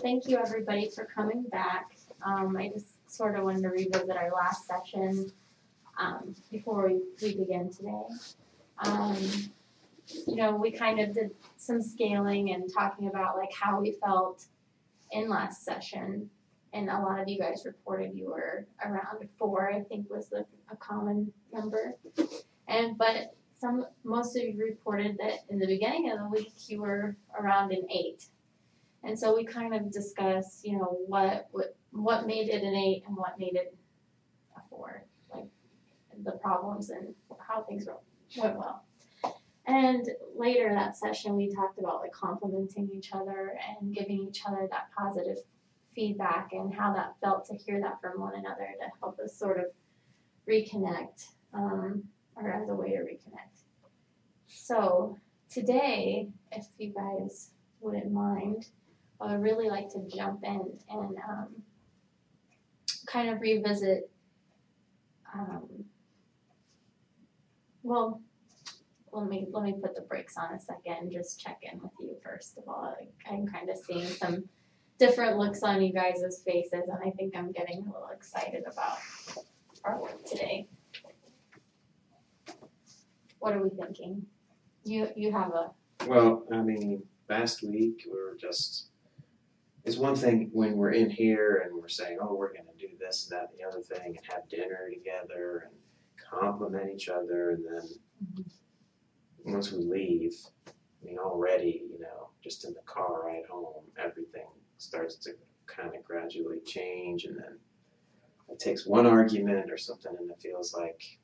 thank you everybody for coming back. I just sort of wanted to revisit our last session before we begin today. We kind of did some scaling and talking about like how we felt in last session, and a lot of you guys reported you were around 4, I think was a common number. But most of you reported that in the beginning of the week you were around an 8. And so we kind of discussed, what made it an 8 and what made it a 4, like the problems and how things went well. And later that session we talked about like complimenting each other and giving each other that positive feedback and how that felt to hear that from one another to help us sort of reconnect, or as a way to reconnect. So today, if you guys wouldn't mind, I would really like to jump in and kind of revisit, let me put the brakes on a second and just check in with you first of all. I'm kind of seeing some different looks on you guys' faces, and I think I'm getting a little excited about our work today. What are we thinking? You have a... Well, I mean, last week we were just... It's one thing when we're in here and we're saying, oh, we're going to do this, that, the other thing, and have dinner together and compliment each other, and then once we leave, I mean, already, just in the car ride home, everything starts to kind of gradually change, and then it takes one argument or something, and it feels like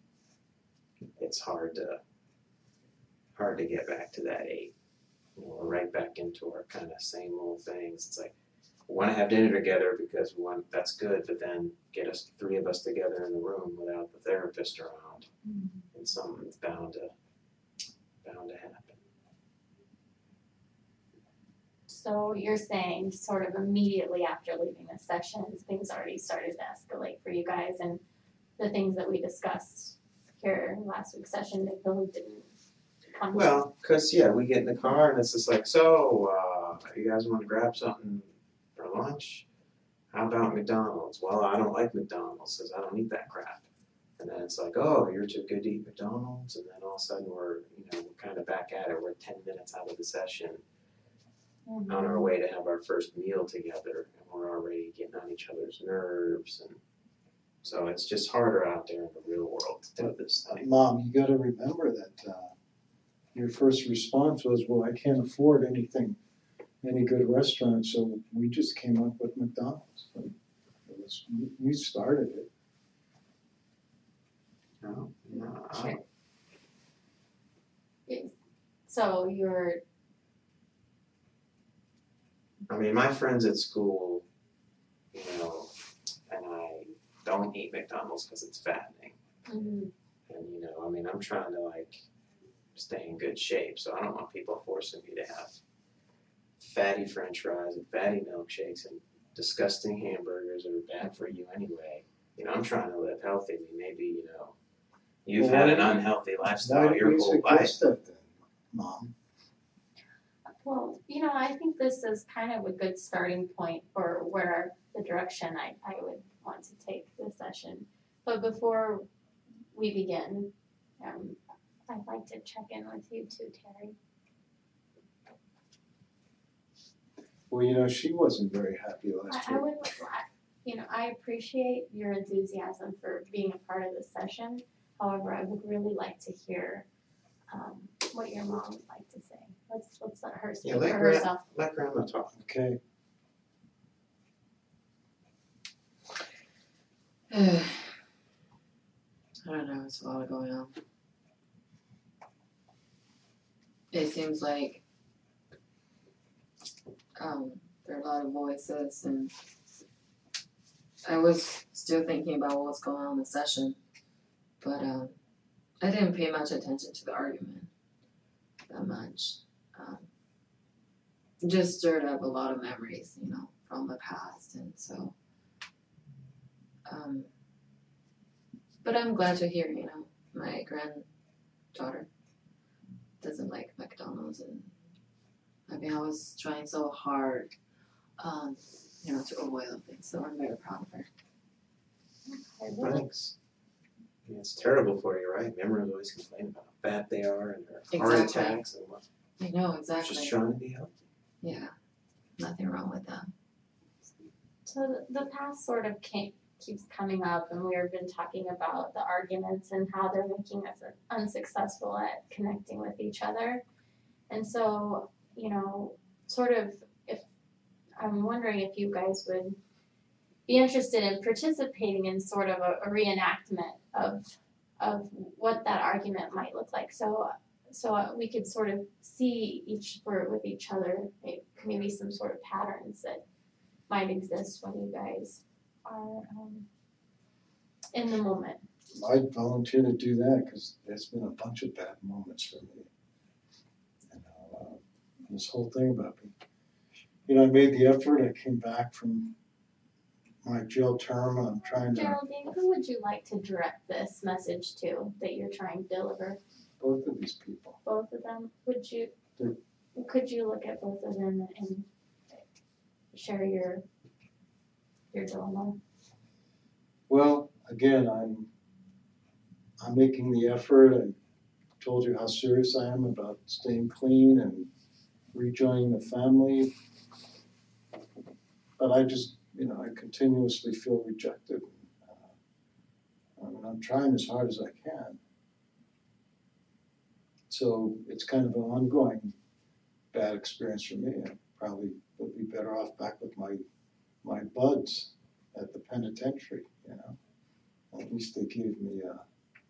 it's hard to get back to that 8. We're right back into our kind of same old things. It's like, we want to have dinner together because that's good, but then get us 3 of us together in the room without the therapist around, and something's bound to happen. So you're saying sort of immediately after leaving the sessions, things already started to escalate for you guys, and the things that we discussed here in last week's session, they really didn't come. Well, because, we get in the car and it's just like, so, you guys want to grab something for lunch? How about McDonald's? Well, I don't like McDonald's because I don't eat that crap. And then it's like, oh, you're too good to eat McDonald's? And then all of a sudden we're kind of back at it. We're 10 minutes out of the session on our way to have our first meal together, and we're already getting on each other's nerves. And so it's just harder out there in the real world to do this thing. Mom, you got to remember that your first response was, well, I can't afford any good restaurant, so we just came up with McDonald's. You started it. No. Sure. So you're... I mean, my friends at school, and I don't eat McDonald's because it's fattening. And, I'm trying to, stay in good shape, so I don't want people forcing me to have fatty french fries and fatty milkshakes and disgusting hamburgers that are bad for you anyway. I'm trying to live healthy. I mean, maybe, you've had an unhealthy lifestyle your whole life. That then, Mom? Well, I think this is kind of a good starting point for where the direction I would want to take this session. But before we begin, I'd like to check in with you too, Terry. Well, she wasn't very happy last week. I appreciate your enthusiasm for being a part of this session. However, I would really like to hear what your mom would like to say. Let's let her speak for herself. Let Grandma talk. Okay. I don't know, it's a lot going on. It seems like there are a lot of voices, and I was still thinking about what was going on in the session, but I didn't pay much attention to the argument that much. It just stirred up a lot of memories, from the past, and so but I'm glad to hear, my granddaughter doesn't like McDonald's, and I was trying so hard to avoid things. So I'm very proud of her. Thanks. I mean, it's terrible for you, right? Members always complain about how fat they are and their heart Exactly. attacks and what. I know, They're exactly. just trying to be healthy. Yeah, nothing wrong with that. So the past sort of keeps coming up, and we've been talking about the arguments and how they're making us unsuccessful at connecting with each other. And so, sort of, if I'm wondering if you guys would be interested in participating in sort of a reenactment of what that argument might look like. So we could sort of see with each other, maybe some sort of patterns that might exist when you guys are in the moment. I'd volunteer to do that, because there's been a bunch of bad moments for me. This whole thing about me. I made the effort, I came back from my jail term, I'm trying to, Geraldine, who would you like to direct this message to that you're trying to deliver? both of these people. Both of them? They're- Could you look at both of them and share your dilemma? Well, again, I'm making the effort. I told you how serious I am about staying clean and rejoining the family. But I just, I continuously feel rejected. I'm trying as hard as I can. So it's kind of an ongoing bad experience for me. I probably would be better off back with my buds at the penitentiary, At least they gave me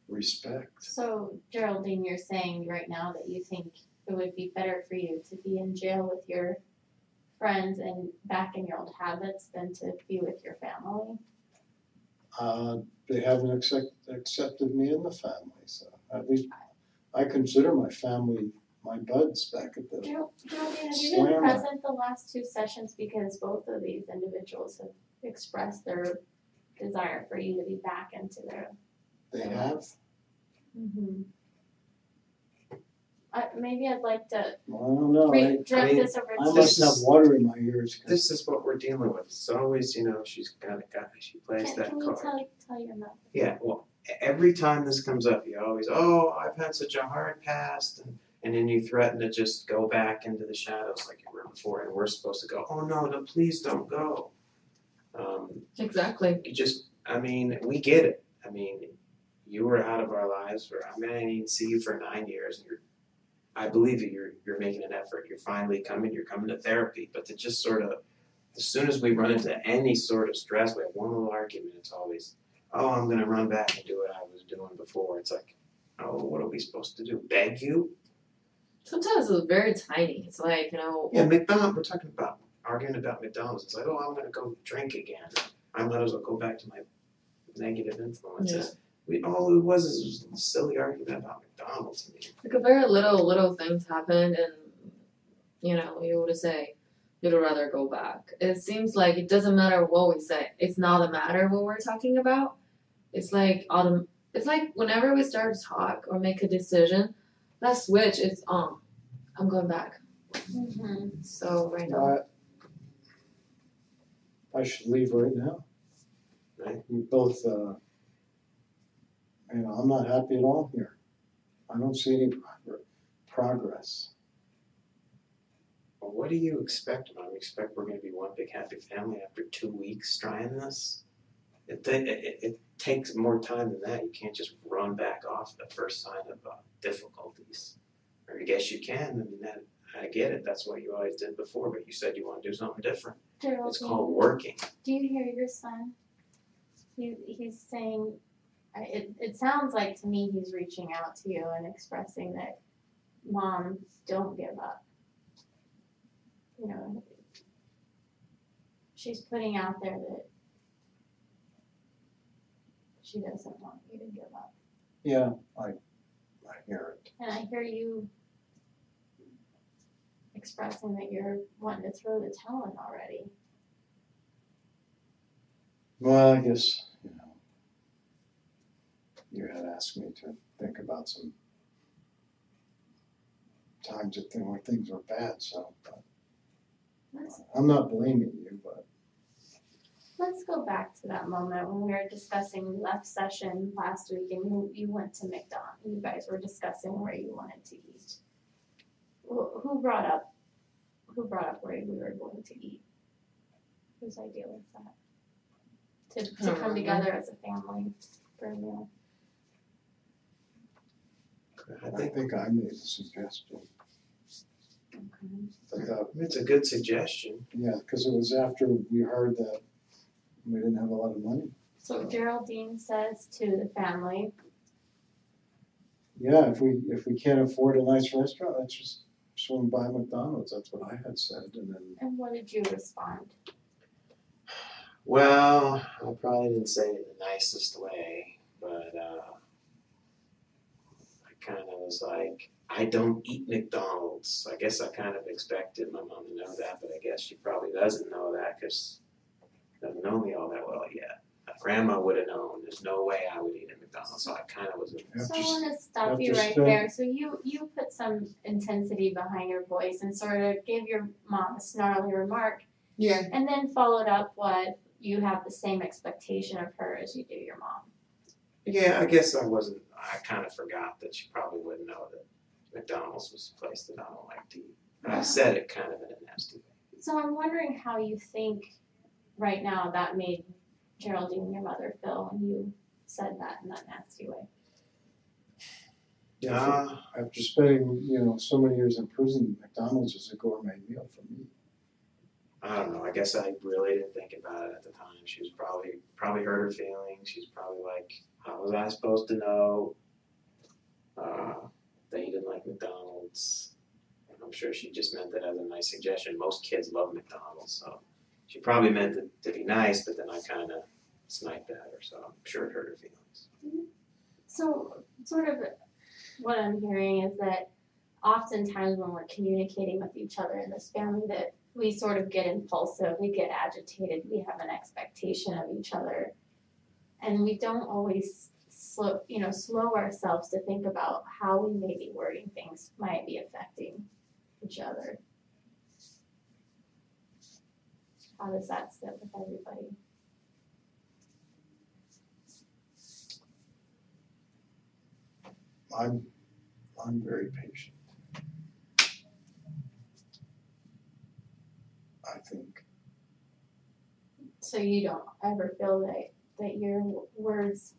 respect. So Geraldine, you're saying right now that you think it would be better for you to be in jail with your friends and back in your old habits than to be with your family? They haven't accepted me in the family, so at least I consider my family my buds back at the Geraldine, have you Slammer. been present the last two sessions, because both of these individuals have expressed their desire for you to be back into their. They have? Mm-hmm. Maybe I'd like to Well, I don't know. redirect I mean, this over I to. must have water in my ears. 'Cause This is what we're dealing with. It's always, she's she plays that Can you card. tell your mother? Yeah, well, every time this comes up, you always, I've had such a hard past, and then you threaten to just go back into the shadows like you were before, and we're supposed to go, oh no, please don't go. Exactly. We get it. You were out of our lives I didn't see you for 9 years, and I believe that you're making an effort. You're finally coming to therapy, but to just sort of, as soon as we run into any sort of stress, we have one little argument, it's always, I'm gonna run back and do what I was doing before. It's like, what are we supposed to do? Beg you? Sometimes it's very tiny. It's like, Yeah, McDonald's, we're talking about arguing about McDonald's. It's like, I'm gonna go drink again. I might as well go back to my negative influences. All it was a silly argument about McDonald's. like a very little things happened, and you would say you'd rather go back. It seems like it doesn't matter what we say. It's not a matter what we're talking about. It's like it's like whenever we start to talk or make a decision, that switch is on. I'm going back. Mm-hmm. So right now, I should leave right now. Right. We both, I'm not happy at all here. I don't see any progress. Well, what do you expect? I expect we're going to be one big happy family after 2 weeks trying this. It takes more time than that. You can't just run back off the first sign of difficulties. Or I guess you can. I get it. That's what you always did before. But you said you want to do something different. Geraldine, It's called working. do you hear your son? He's saying, it sounds like to me he's reaching out to you and expressing that, Mom, don't give up. She's putting out there that she doesn't want you to give up. Yeah, I hear it. And I hear you expressing that you're wanting to throw the towel in already. Well, I guess, you had asked me to think about some times where things were bad, so. I'm not blaming you, but Let's go back to that moment when we were discussing, we left session last week and you went to McDonald's. You guys were discussing where you wanted to eat. Who brought up where we were going to eat? Whose idea was that? To come remember. together as a family for a meal. I I think think I made a suggestion. I thought, it's a good suggestion. yeah, because it was after we heard that we didn't have a lot of money. So Geraldine says to the family, Yeah, if we can't afford a nice restaurant, let's just swing by McDonald's. That's what I had said, and then and what did you respond? Well, I probably didn't say it the nicest way, but I kind of was like, I don't eat McDonald's. I guess I kind of expected my mom to know that, but I guess she probably doesn't know that because she doesn't know me all that well yet. Grandma would have known. There's no way I would eat at McDonald's, so I kind of was. So I wanna stop after you right spend- there, so you put some intensity behind your voice and sort of gave your mom a snarly remark, Yeah. and then followed up what you have the same expectation of her as you do your mom. Yeah, I guess I wasn't. I kind of forgot that she probably wouldn't know that McDonald's was a place that I don't like to eat. But I said it kind of in a nasty way. So I'm wondering how you think right now that made Geraldine, your mother, feel when you said that in that nasty way. yeah, after spending so many years in prison, McDonald's is a gourmet meal for me. I don't know. I guess I really didn't think about it at the time. She was probably hurt her feelings. She's probably like, how was I supposed to know that you didn't like McDonald's? I'm sure she just meant that as a nice suggestion. Most kids love McDonald's, so she probably meant it to be nice, but then I kind of sniped at her, so I'm sure it hurt her feelings. So sort of what I'm hearing is that oftentimes when we're communicating with each other in this family that we sort of get impulsive, we get agitated, we have an expectation of each other. And we don't always slow ourselves to think about how we may be wording things might be affecting each other. How does that sit with everybody? I'm very patient. I think. So you don't ever feel that your words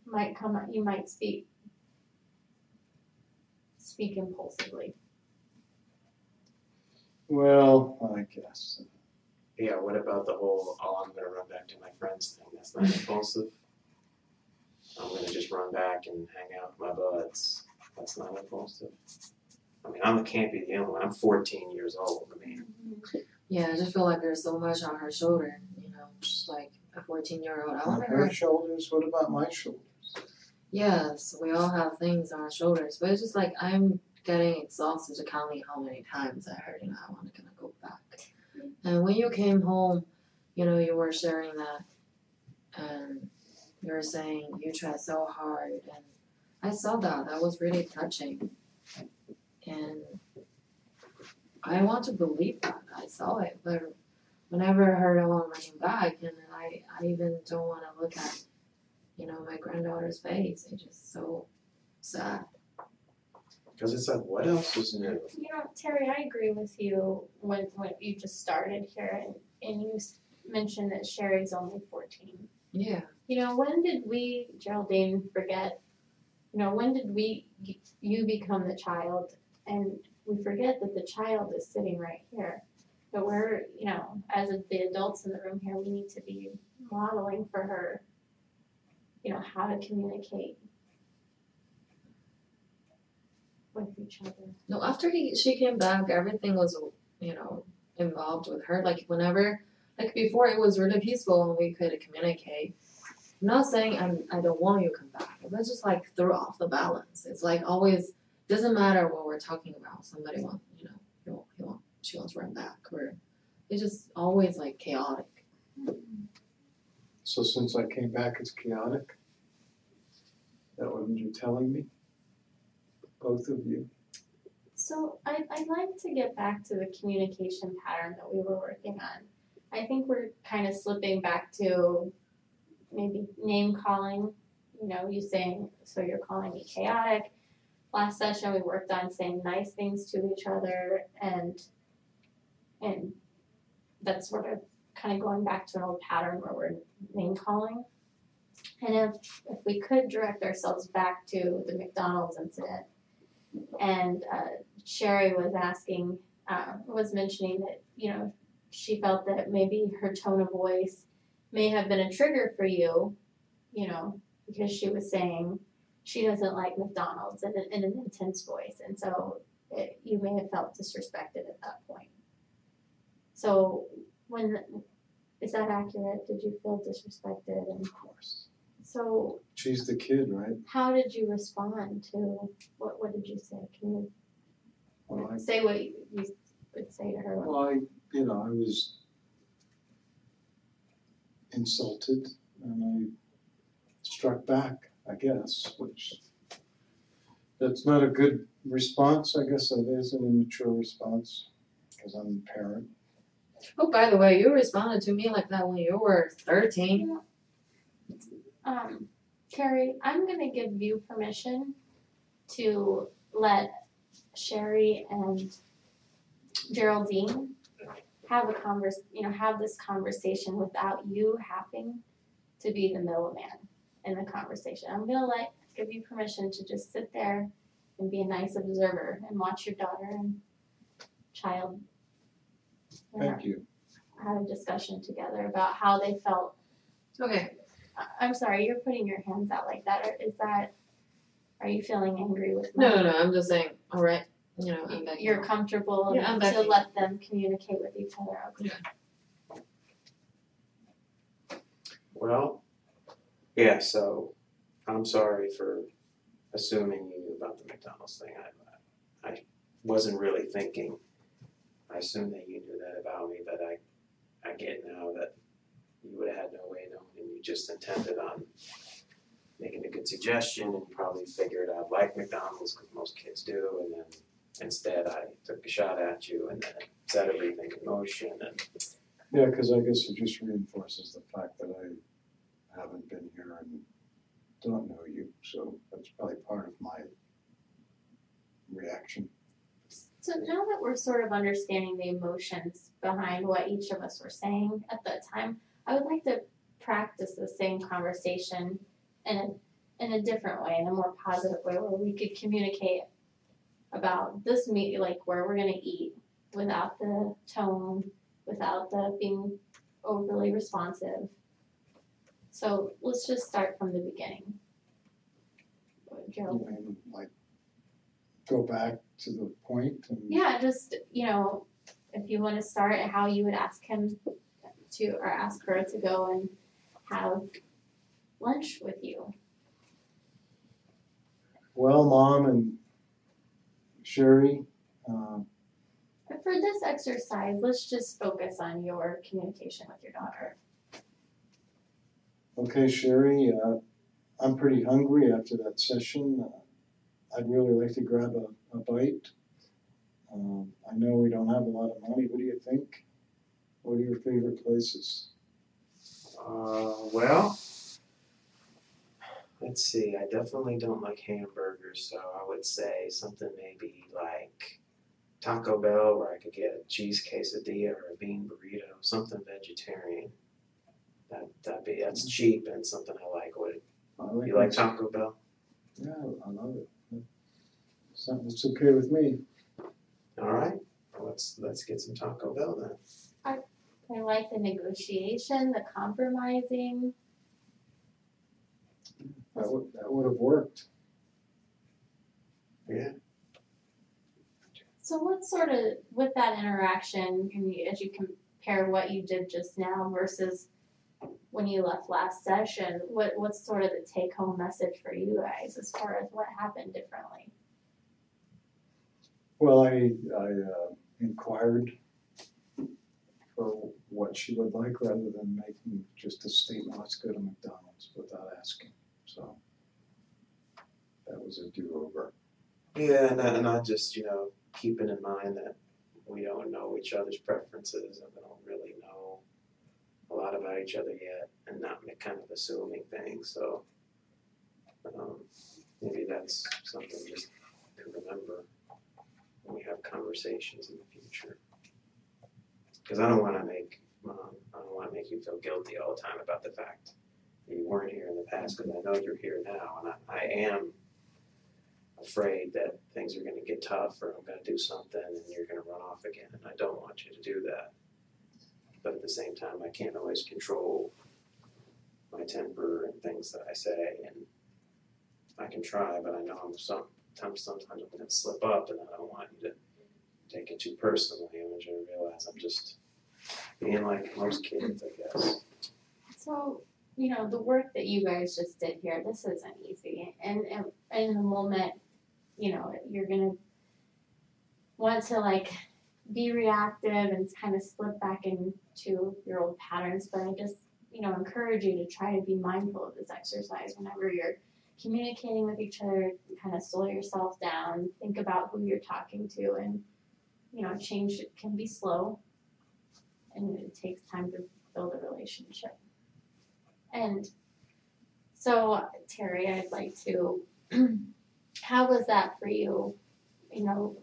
might come out, you might speak impulsively. Well, I guess. Yeah, what about the whole, I'm going to run back to my friends thing? That's not impulsive. I'm going to just run back and hang out with my buds. That's not impulsive. I mean, I can't be the only one. I'm 14 years old. I mean, Yeah, I just feel like there's so much on her shoulder, just like a 14-year-old. I On wonder her shoulders, what about my shoulders? yes, we all have things on our shoulders, but it's just like I'm getting exhausted to counting how many times I heard, I want to kind of go back. And when you came home, you were sharing that, and you were saying you tried so hard, and I saw that. That was really touching, and I want to believe that I saw it, but whenever I heard I want running back, and I even don't want to look at, my granddaughter's face. It's just so sad. because it's like, what else is new? Terry, I agree with you when you just started here and you mentioned that Sherry's only 14. Yeah. When did we, Geraldine, forget, when did you become the child and we forget that the child is sitting right here. But we're, as the adults in the room here, we need to be modeling for her, how to communicate with each other. No, after she came back, everything was, involved with her. Like whenever, like before, it was really peaceful and we could communicate. I'm not saying I don't want you to come back. It was just like threw off the balance. It's like always doesn't matter what we're talking about. Somebody wants, she wants to run back, or it's just always like chaotic. So since I came back, it's chaotic? That what you're telling me? Both of you? So I'd like to get back to the communication pattern that we were working on. I think we're kind of slipping back to maybe name calling, you know, you saying, so you're calling me chaotic. Last session we worked on saying nice things to each other and that's sort of kind of going back to an old pattern where we're name calling. And if we could direct ourselves back to the McDonald's incident, and Sherry was asking, was mentioning that, you know, she felt that maybe her tone of voice may have been a trigger for you, you know, because she was saying she doesn't like McDonald's in an intense voice, and so you may have felt disrespected at that point. So is that accurate? Did you feel disrespected? And Of course. so She's the kid, right? how did you respond to what did you say? Can you Well, say what you would say to her? I was insulted and I struck back, I guess, which that's not a good response. I guess it is an immature response because I'm a parent. Oh, by the way, you responded to me like that when you were 13. Carrie, I'm gonna give you permission to let Sherry and Geraldine have have this conversation without you having to be the middleman in the conversation. I'm gonna give you permission to just sit there and be a nice observer and watch your daughter and child Thank you. have a discussion together about how they felt. Okay. I'm sorry, you're putting your hands out like that. Are you feeling angry with me? No, I'm just saying, all right, you know, I'm back. You're comfortable Yeah, I'm to backing. let them communicate with each other. Okay. Well, yeah, so I'm sorry for assuming you knew about the McDonald's thing. I wasn't really thinking. I assumed that you knew that about me, but I get now that you would have had no way of knowing, and you just intended on making a good suggestion, and you probably figured I'd like McDonald's because most kids do, and then instead I took a shot at you and then set everything in motion. And Yeah, because I guess it just reinforces the fact that I haven't been here and don't know you, so that's probably part of my reaction. So now that we're sort of understanding the emotions behind what each of us were saying at that time, I would like to practice the same conversation in a different way, in a more positive way, where we could communicate about this meat, like where we're gonna eat, without the tone, without the being overly responsive. So let's just start from the beginning. Gerald? You mean, like, go back to the point and. Yeah, just, if you wanna start at how you would ask him or ask her to go and have lunch with you. Well, Mom and Sherry, But for this exercise, let's just focus on your communication with your daughter. okay, Sherry, I'm pretty hungry after that session. I'd really like to grab a bite. I know we don't have a lot of money. What do you think? What are your favorite places? well, let's see. I definitely don't like hamburgers, so I would say something maybe like Taco Bell, where I could get a cheese quesadilla or a bean burrito, something vegetarian. That's cheap and something I like. You like Taco Bell? Yeah, I love it. It's okay with me. All right. Well, let's get some Taco Bell then. I like the negotiation, the compromising. That would have worked. Yeah. So what sort of, with that interaction, as you compare what you did just now versus when you left last session, what's sort of the take-home message for you guys as far as what happened differently? Well, I inquired for what she would like rather than making just a statement, let's go to McDonald's without asking. So that was a do-over. Yeah, and not just, keeping in mind that we don't know each other's preferences and we don't really know a lot about each other yet, and not kind of assuming things. So maybe that's something just to remember when we have conversations in the future. Because I don't want to make you feel guilty all the time about the fact that you weren't here in the past, because I know you're here now, and I am afraid that things are going to get tough, or I'm going to do something and you're going to run off again, and I don't want you to do that. But at the same time, I can't always control my temper and things that I say, and I can try, but I know sometimes I'm going to slip up, and I don't want you to take it too personally. I want you to realize I'm just being like most kids, I guess. So, you know, the work that you guys just did here, this isn't easy. And in the moment, you know, you're gonna want to like be reactive and kind of slip back into your old patterns. But I just, you know, encourage you to try to be mindful of this exercise whenever you're communicating with each other. Kind of slow yourself down, think about who you're talking to, and you know, change can be slow, and it takes time to build a relationship. And so, Terry, I'd like to, how was that for you, you know,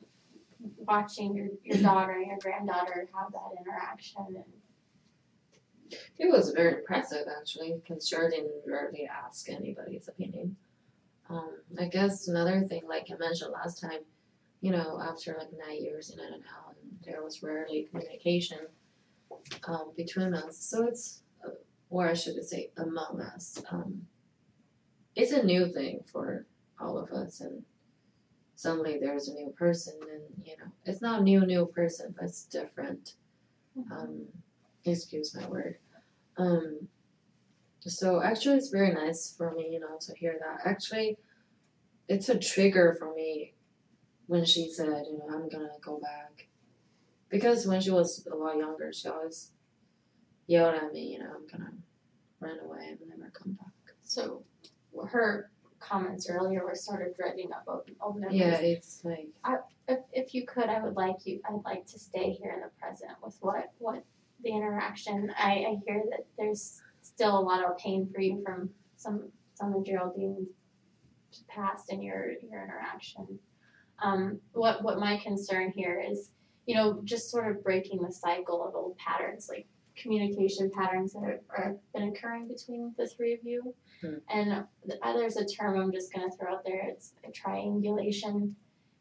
watching your daughter and your granddaughter have that interaction? And It was very impressive actually, because Jordan rarely asked anybody's opinion. I guess another thing, like I mentioned last time, you know, after like 9 years in and out, and there was rarely communication between us. So it's, or I should say among us. It's a new thing for all of us, and suddenly there's a new person, and you know, it's not a new person, but it's different. Excuse my word. So actually it's very nice for me, you know, to hear that. Actually, it's a trigger for me when she said, you know, I'm gonna go back. Because when she was a lot younger, she always yelled at me, you know, I'm gonna run away and never come back. so her comments earlier were sort of dredging up old memories. Yeah, it's like, If you could, I'd like to stay here in the present with what the interaction. I hear that there's still a lot of pain for you from some of Geraldine's past and your interaction. What my concern here is, you know, just sort of breaking the cycle of old patterns, like communication patterns that have been occurring between the three of you. And there's a term I'm just going to throw out there. It's a triangulation.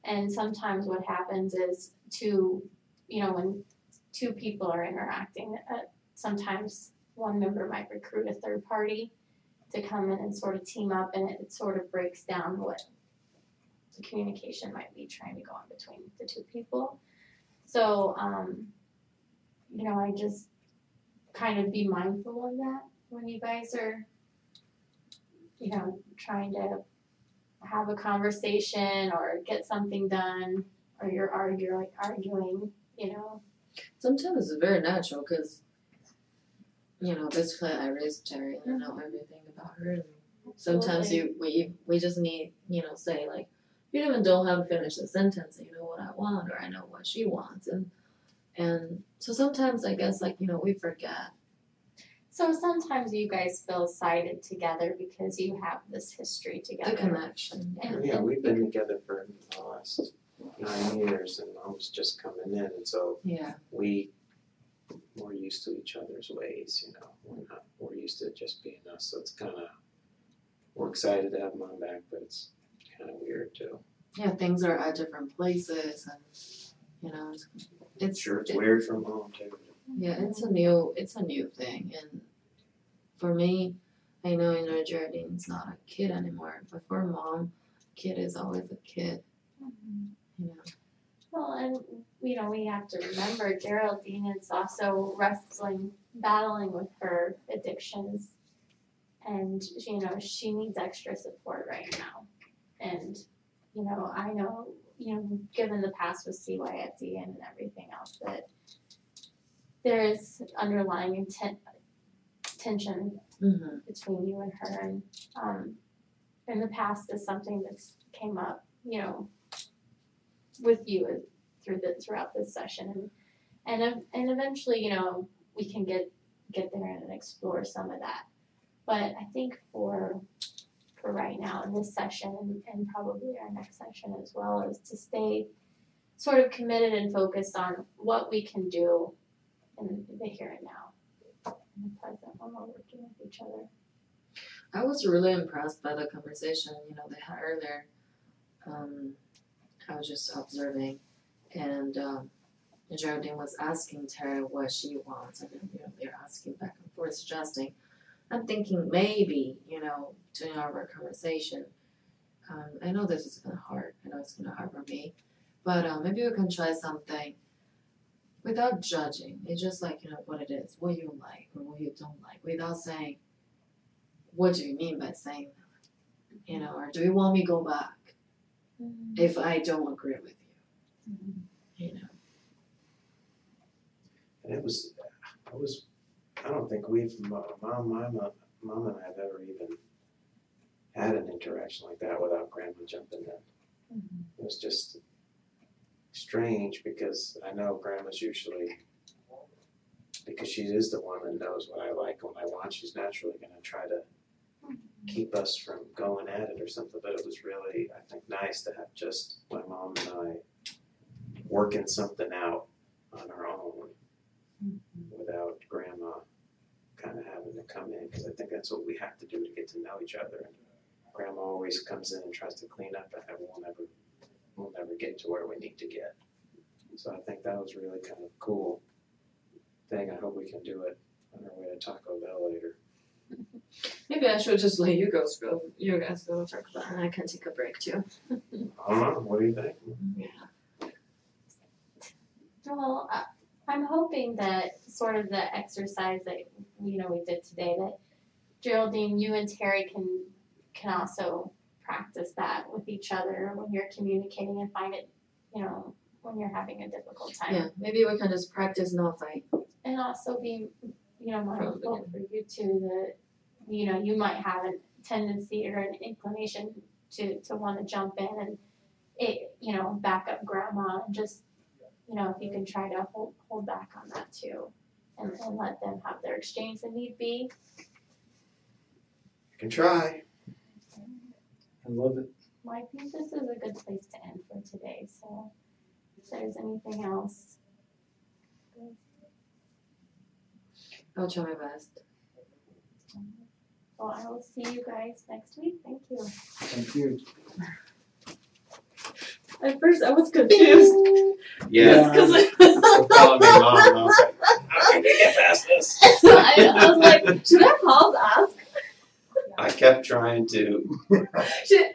And sometimes what happens is when two people are interacting, sometimes one member might recruit a third party to come in and sort of team up, and it sort of breaks down what the communication might be trying to go on between the two people. So, you know, I just kind of be mindful of that when you guys are, you know, trying to have a conversation or get something done, or you're arguing, you know. sometimes it's very natural, because, you know, basically I raised Terry and I know everything about her. And sometimes we just need, you know, say like, you even don't have to finish the sentence, you know what I want, or I know what she wants, and so sometimes I guess, like, you know, we forget. So sometimes you guys feel sided together because you have this history together. The connection. Yeah, we've been together for the last 9 years, and I was just coming in, and so Yeah. we're used to each other's ways, you know. We're used to just being us, so it's kind of, we're excited to have Mom back, but it's kind of weird too. Yeah, things are at different places, and you know, it's Weird from home too. Yeah, it's a new thing, and for me, I know, you know, Geraldine's not a kid anymore, but for Mom, kid is always a kid. You know. Well, and you know, we have to remember Geraldine is also battling with her addictions, and you know, she needs extra support right now. And you know, I know, you know, given the past with CYFD and everything else, that there is underlying tension between you and her, and in the past is something that's came up, you know, with you throughout this session, and eventually, we can get there and explore some of that. But I think for right now in this session and probably our next session as well is to stay sort of committed and focused on what we can do in the here and now, in the present when we're working with each other. I was really impressed by the conversation, they had earlier. I was just observing, and Geraldine was asking Tara what she wants, and then, they're asking back and forth, suggesting. I'm thinking maybe, during our conversation, I know this is gonna hard, I know it's gonna hard for me, but maybe we can try something without judging. It's just like, what it is, what you like or what you don't like, without saying, what do you mean by saying that? Or do you want me to go back if I don't agree with you? And I don't think Mom and I have ever even had an interaction like that without Grandma jumping in. It was just strange because I know Grandma's usually, because she is the one that knows what I like and what I want, she's naturally going to try to keep us from going at it or something, but it was really, I think, nice to have just my mom and I working something out on our own without Grandma kind of having to come in, because I think that's what we have to do to get to know each other. And Grandma always comes in and tries to clean up, and we'll never get to where we need to get. So I think that was really kind of a cool thing. I hope we can do it on our way to Taco Bell later. Maybe I should just let you guys go talk about it, and I can take a break too. I don't know. What do you think? Yeah. Well, I'm hoping that sort of the exercise that we did today, that Geraldine, you and Terry can also practice that with each other when you're communicating and find it, when you're having a difficult time. Yeah, maybe we can just practice not fight. And also be, mindful for you too that, you might have a tendency or an inclination to want to jump in and back up Grandma, and just, if you can try to hold back on that too, and let them have their exchange if need be. You can try. I love it. Well, I think this is a good place to end for today, so if there's anything else. I'll try my best. Well, I will see you guys next week. Thank you. Thank you. At first I was confused. Yeah. Because Calling me Mom, and I was like, how can we get past this? I was like, should I pause, ask? I kept trying to. Should,